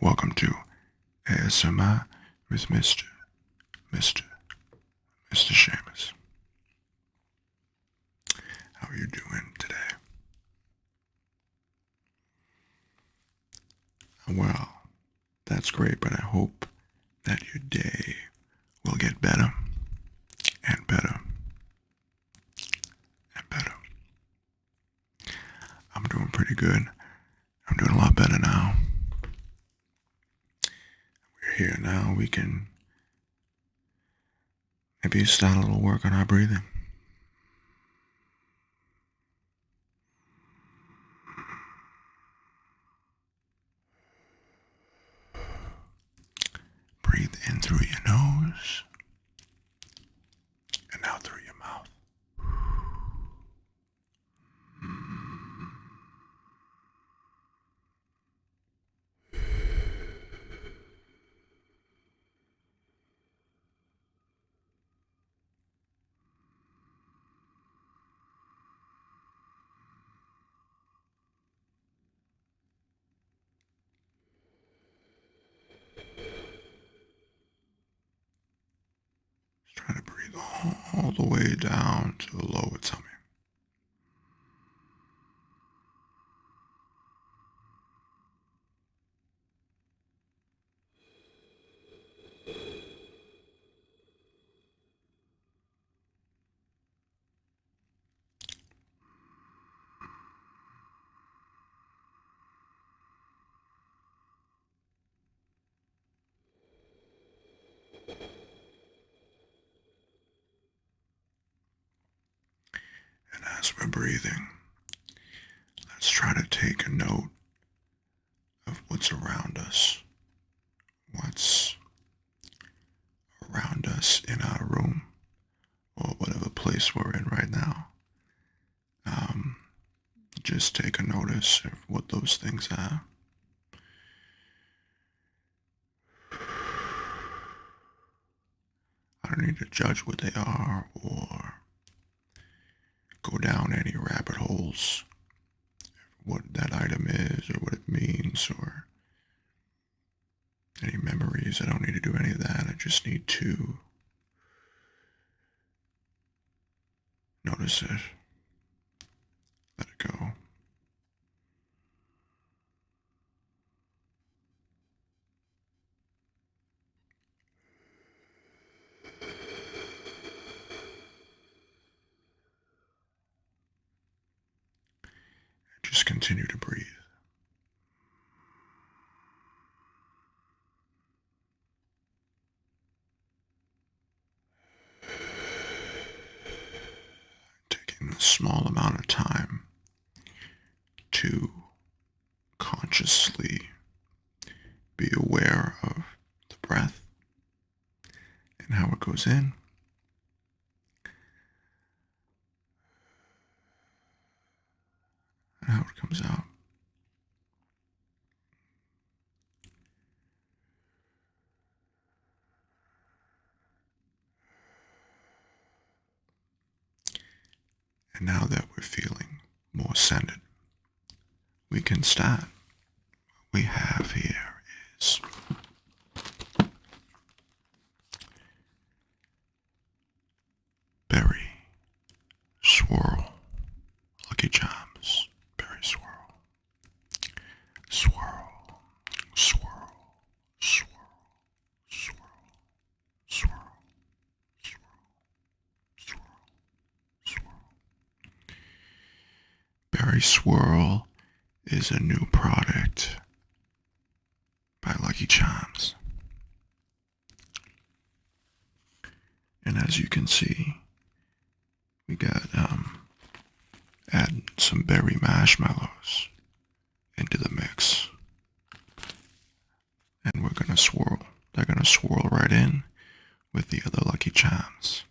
Welcome to ASMR with Mr. Seamus. How are you doing today? Well, that's great, but I hope that your day will get better and better and better. I'm doing pretty good. I'm doing a lot better now. We're here now. We can maybe start a little work on our breathing. Breathe in through your nose and out through your mouth. Try to breathe all the way down to the lower tummy. And as we're breathing, let's try to take a note of what's around us. What's around us in our room or whatever place we're in right now. Just take a notice of what those things are. I don't need to judge what they are or go down any rabbit holes, what that item is or what it means or any memories. I don't need to do any of that. I just need to notice it. Let it go. Just continue to breathe. Taking a small amount of time to consciously be aware of the breath and how it goes in and how it comes out. And now that we're feeling more centered, we can start. What we have here is berry swirl, Lucky Charms, berry swirl, swirl, swirl, swirl, swirl, swirl, swirl, swirl, swirl. Berry Swirl is a new product by Lucky Charms. And as you can see, we got add some berry marshmallows into the mix. And we're gonna swirl. They're gonna swirl right in with the other Lucky Charms.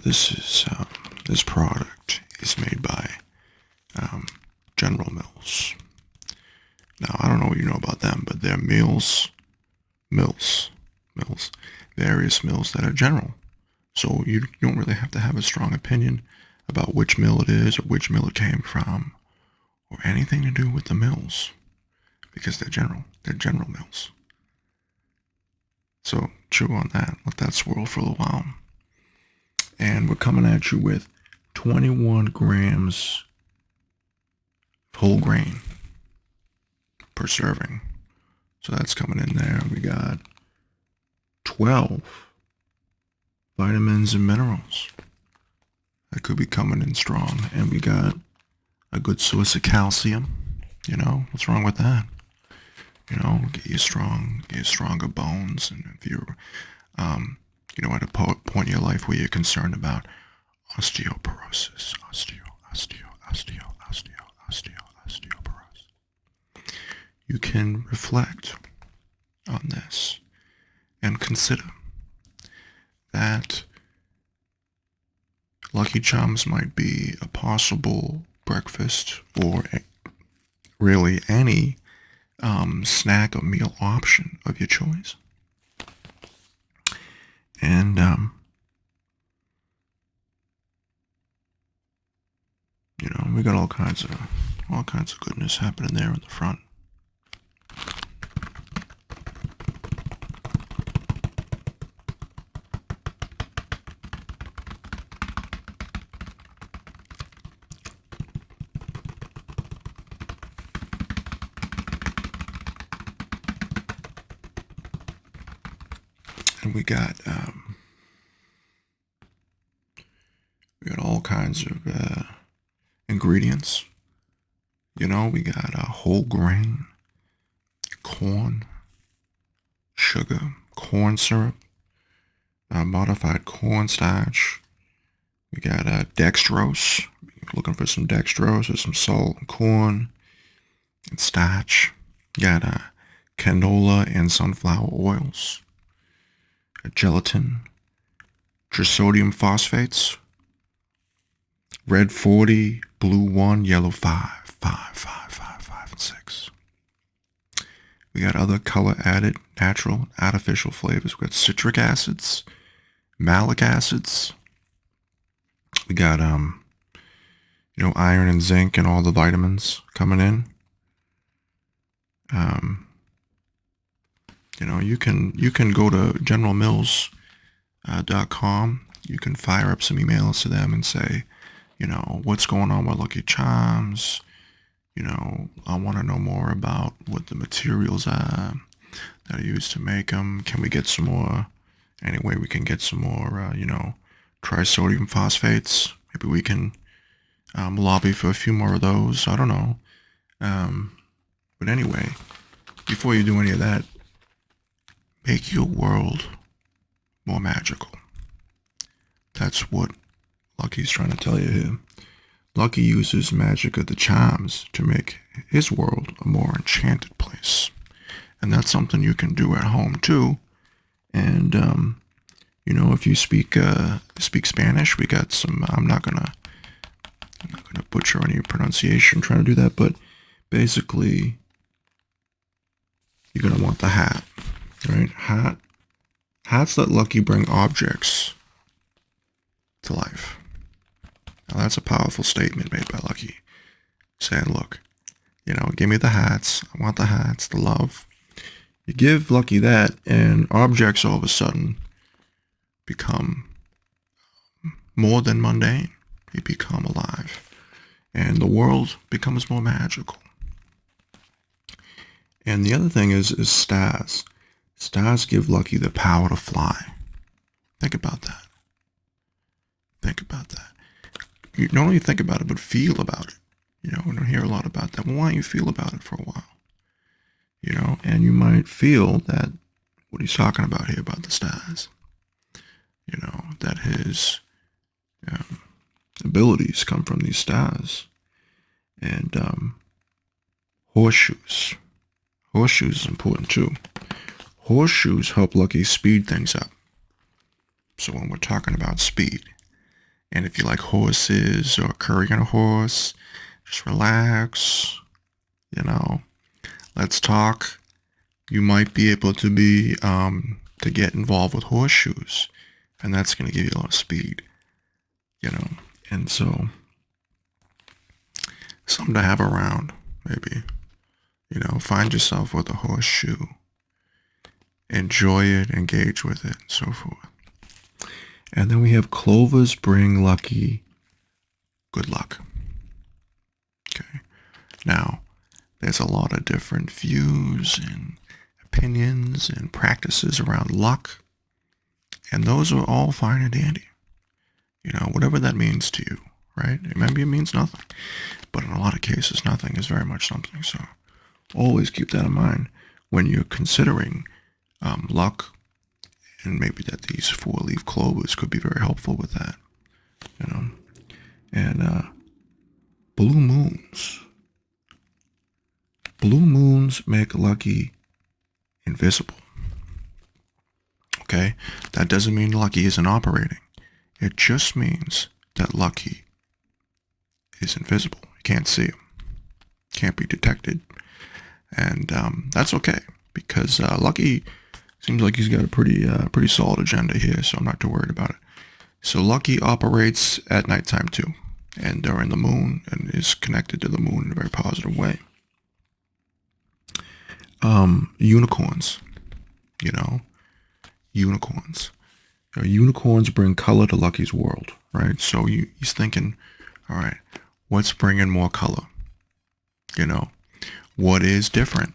This product is made by General Mills. Now, I don't know what you know about them, but they're mills, various mills that are general. So you don't really have to have a strong opinion about which mill it is or which mill it came from or anything to do with the mills because they're general. They're general mills. So chew on that. Let that swirl for a little while. And we're coming at you with 21 grams whole grain per serving. So that's coming in there. We got 12 vitamins and minerals. That could be coming in strong. And we got a good source of calcium. What's wrong with that? Get you stronger bones. And if you're, at a point in your life where you're concerned about osteoporosis, osteoporosis, you can reflect on this and consider that Lucky Charms might be a possible breakfast or really any snack or meal option of your choice. And we got all kinds of goodness happening there in the front. And we got all kinds of ingredients. We got whole grain, corn, sugar, corn syrup, modified cornstarch. We got dextrose. Looking for some dextrose or some salt and corn and starch. Got canola and sunflower oils. Gelatin, trisodium phosphates, red 40, blue 1, yellow 5, and 6. We got other color added, natural, artificial flavors. We got citric acids, malic acids. We got iron and zinc and all the vitamins coming in. You can go to generalmills.com. You can fire up some emails to them and say, what's going on with Lucky Charms? I want to know more about what the materials are that are used to make them. Can we get some more? Anyway, we can get some more, trisodium phosphates. Maybe we can lobby for a few more of those. I don't know. But anyway, before you do any of that, make your world more magical. That's what Lucky's trying to tell you here. Lucky uses magic of the charms to make his world a more enchanted place. And that's something you can do at home too. And, if you speak Spanish, we got some, I'm not gonna butcher any pronunciation trying to do that, but basically, you're gonna want the hat, right? Hats let Lucky bring objects to life. Now that's a powerful statement made by Lucky, saying, look, give me the hats. I want the hats, the love. You give Lucky that, and objects all of a sudden become more than mundane. They become alive. And the world becomes more magical. And the other thing is stars. Stars give Lucky the power to fly. Think about that. Think about that. You not only think about it, but feel about it. We don't hear a lot about that. Well, why don't you feel about it for a while? And you might feel that what he's talking about here about the stars, that his abilities come from these stars. And horseshoes. Horseshoes is important too. Horseshoes help Lucky speed things up. So when we're talking about speed, And if you like horses or curry on a horse, just relax, you know, let's talk. You might be able to to get involved with horseshoes, and that's going to give you a lot of speed, you know. And so, something to have around, maybe, find yourself with a horseshoe, enjoy it, engage with it, and so forth. And then we have clovers bring lucky, good luck. Okay. Now, there's a lot of different views and opinions and practices around luck, and those are all fine and dandy. Whatever that means to you, right? Maybe it means nothing, but in a lot of cases, nothing is very much something. So always keep that in mind when you're considering luck, and maybe that these 4-leaf clovers could be very helpful with that. And blue moons. Blue moons make lucky invisible. Okay? That doesn't mean lucky isn't operating. It just means that lucky is invisible. You can't see him. Can't be detected. And that's okay, because lucky seems like he's got a pretty solid agenda here, so I'm not too worried about it. So lucky operates at nighttime too, and during the moon, and is connected to the moon in a very positive way. Unicorns, unicorns. Unicorns bring color to Lucky's world, right? So he's thinking, all right, what's bringing more color? What is different?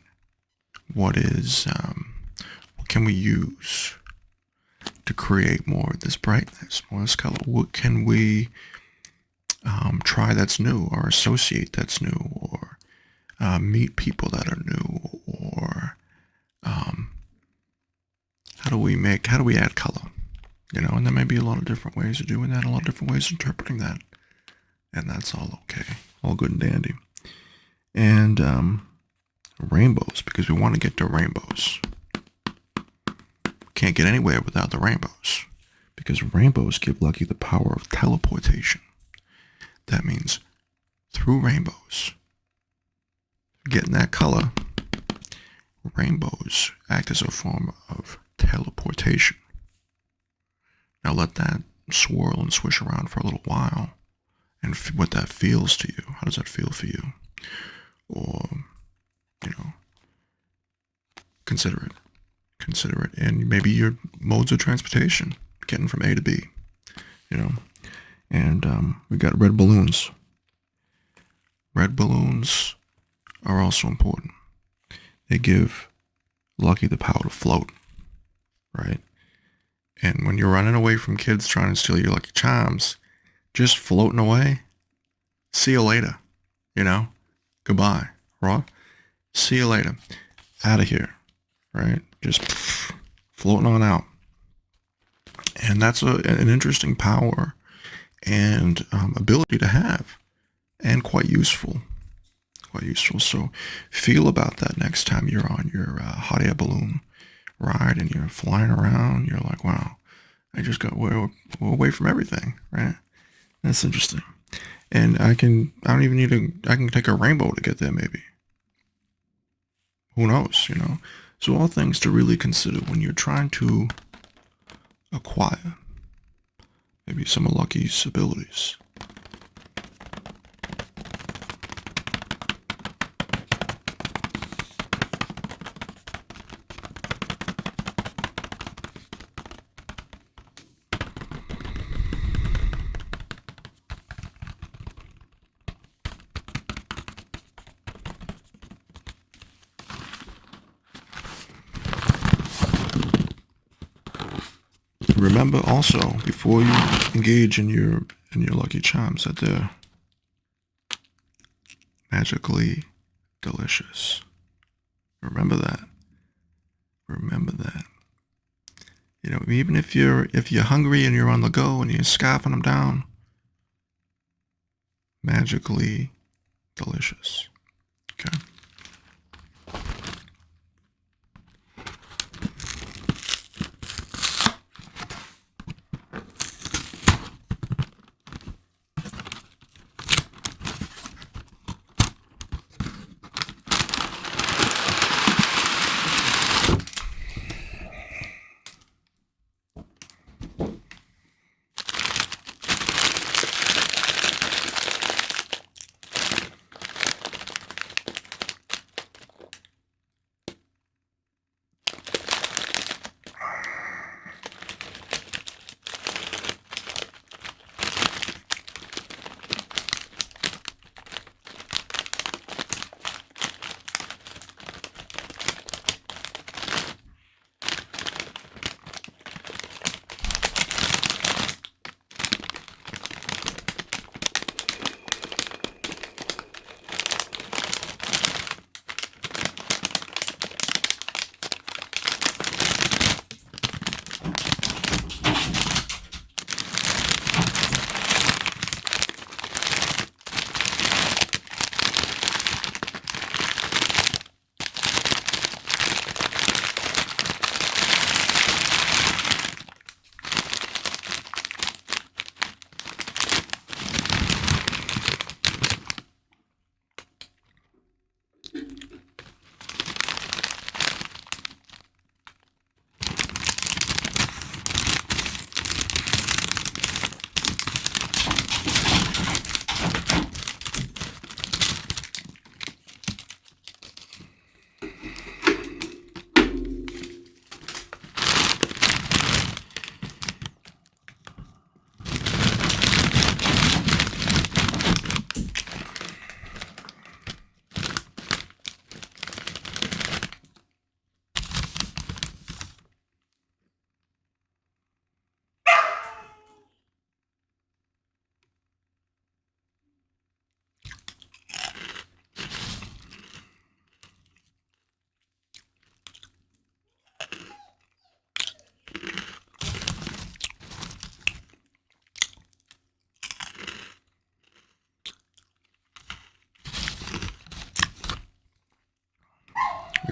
What can we use to create more of this brightness, more of this color? What can we try that's new, or associate that's new, or meet people that are new, or how do we add color? And there may be a lot of different ways of doing that, a lot of different ways of interpreting that. And that's all okay. All good and dandy. And rainbows, because we want to get to rainbows. Can't get anywhere without the rainbows, because rainbows give Lucky the power of teleportation. That means through rainbows, getting that color, rainbows act as a form of teleportation. Now let that swirl and swish around for a little while, and what that feels to you. How does that feel for you? Or, consider it. And maybe your modes of transportation, getting from A to B, And we got red balloons. Red balloons are also important. They give Lucky the power to float, right? And when you're running away from kids trying to steal your Lucky Charms, just floating away, see you later, Goodbye, raw. See you later. Out of here, right? Just floating on out. And that's an interesting power and ability to have, and quite useful. So feel about that next time you're on your hot air balloon ride and you're flying around. You're like, wow, I just got away from everything, right? That's interesting. And I can take a rainbow to get there, maybe. Who knows, So all things to really consider when you're trying to acquire maybe some of Lucky's abilities. Remember also, before you engage in your Lucky Charms, that they're magically delicious. Remember that. Even if you're hungry and you're on the go and you're scarfing them down, magically delicious. Okay.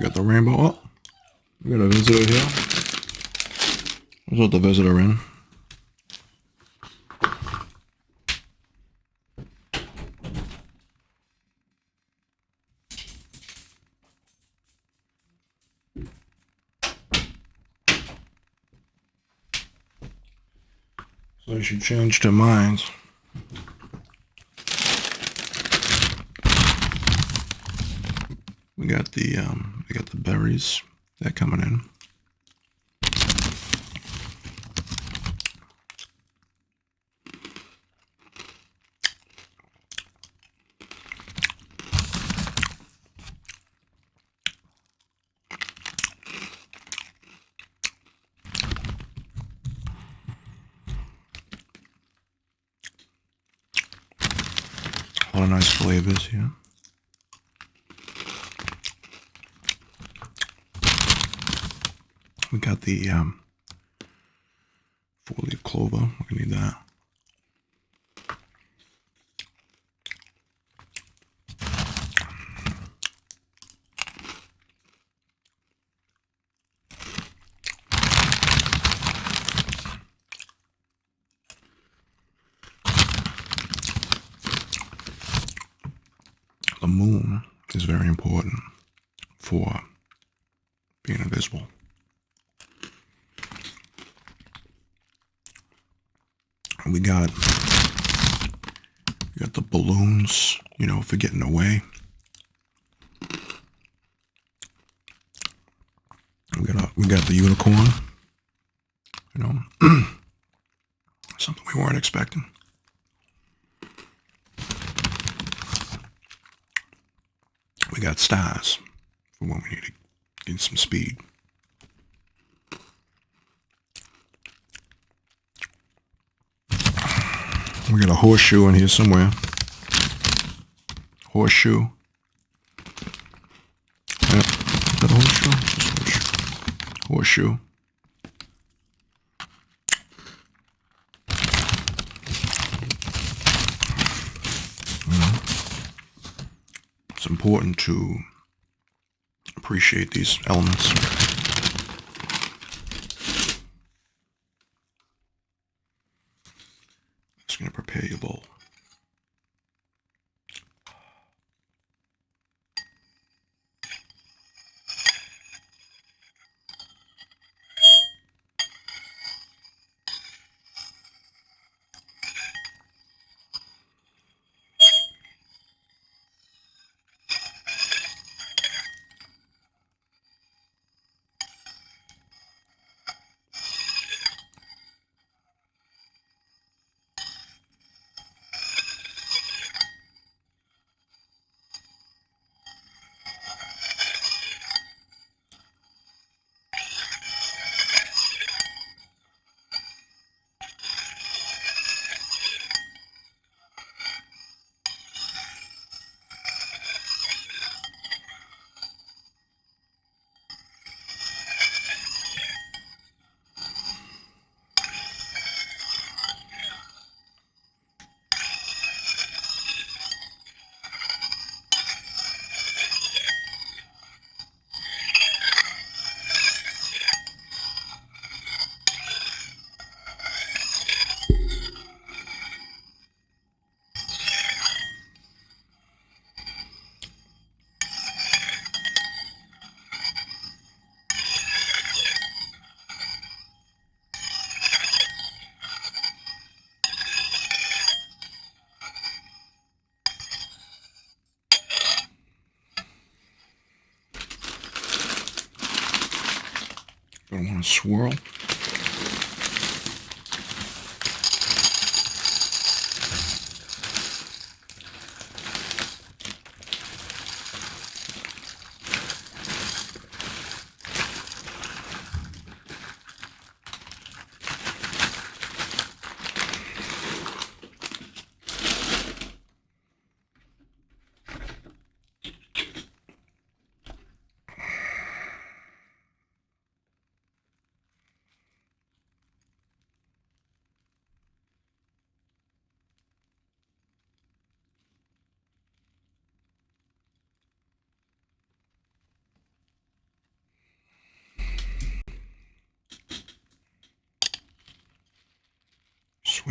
We got the rainbow. Oh, we got a visitor here. Let's let the visitor in. So she changed her mind. We got the berries. They're coming in. A lot of nice flavors here. We got the 4-leaf clover. We're gonna need that. The moon is very important for being invisible. And we got the balloons, you know, for getting away. We got the unicorn, you know, something we weren't expecting. We got stars for when we need to get some speed. We got a horseshoe in here somewhere. Horseshoe. Yep. Is that a horseshoe? Horseshoe. It's important to appreciate these elements. Just going to prepare your bowl. I want to swirl.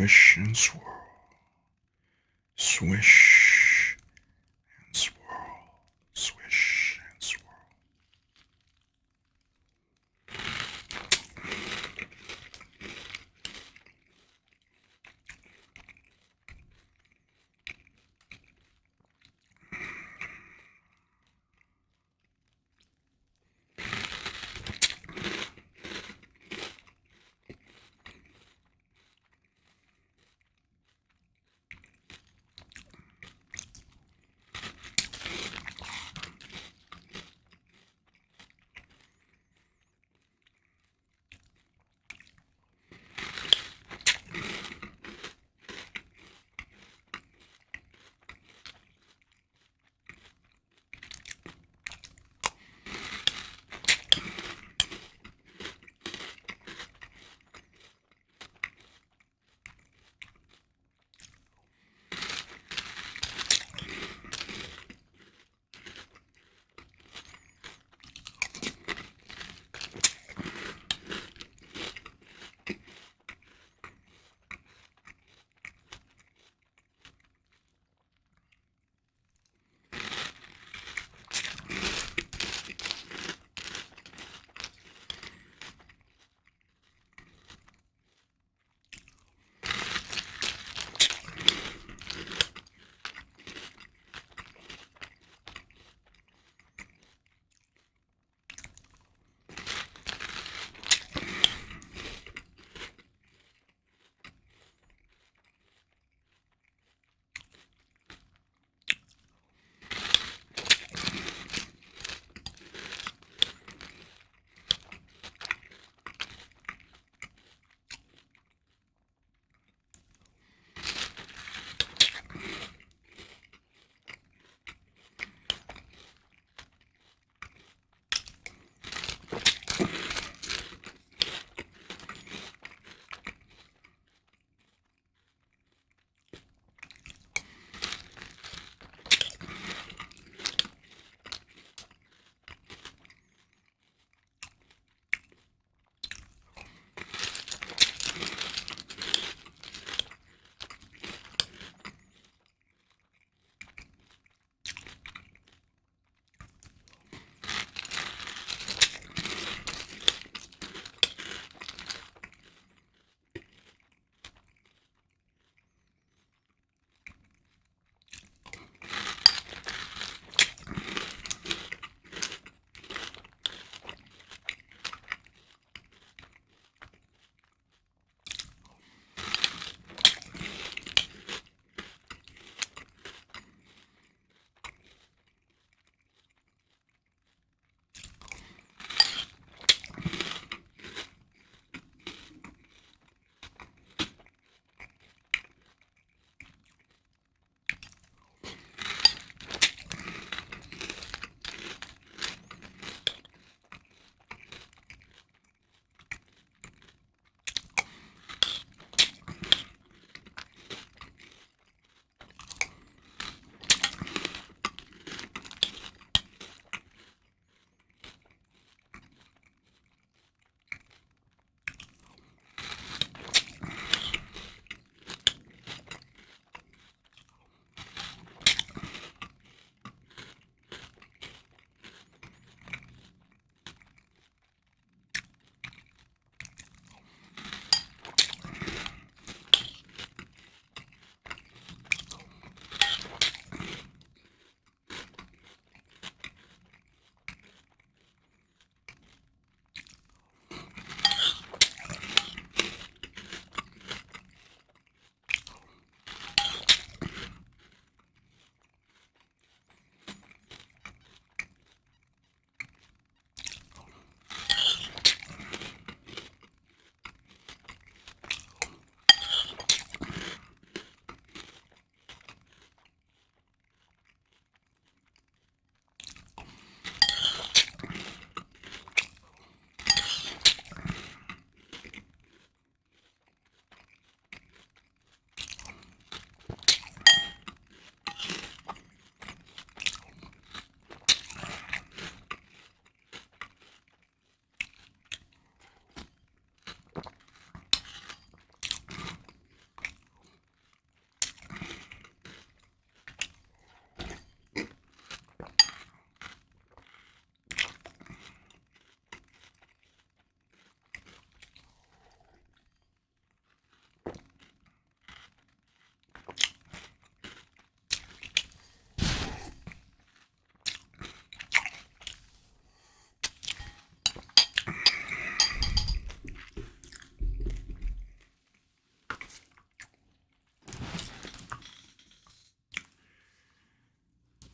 Swish and swirl. Swish and swirl. Swish and swirl.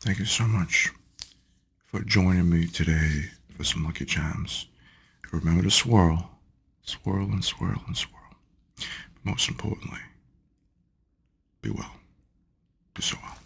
Thank you so much for joining me today for some Lucky Charms. Remember to swirl, swirl and swirl and swirl. But most importantly, be well. Do so well.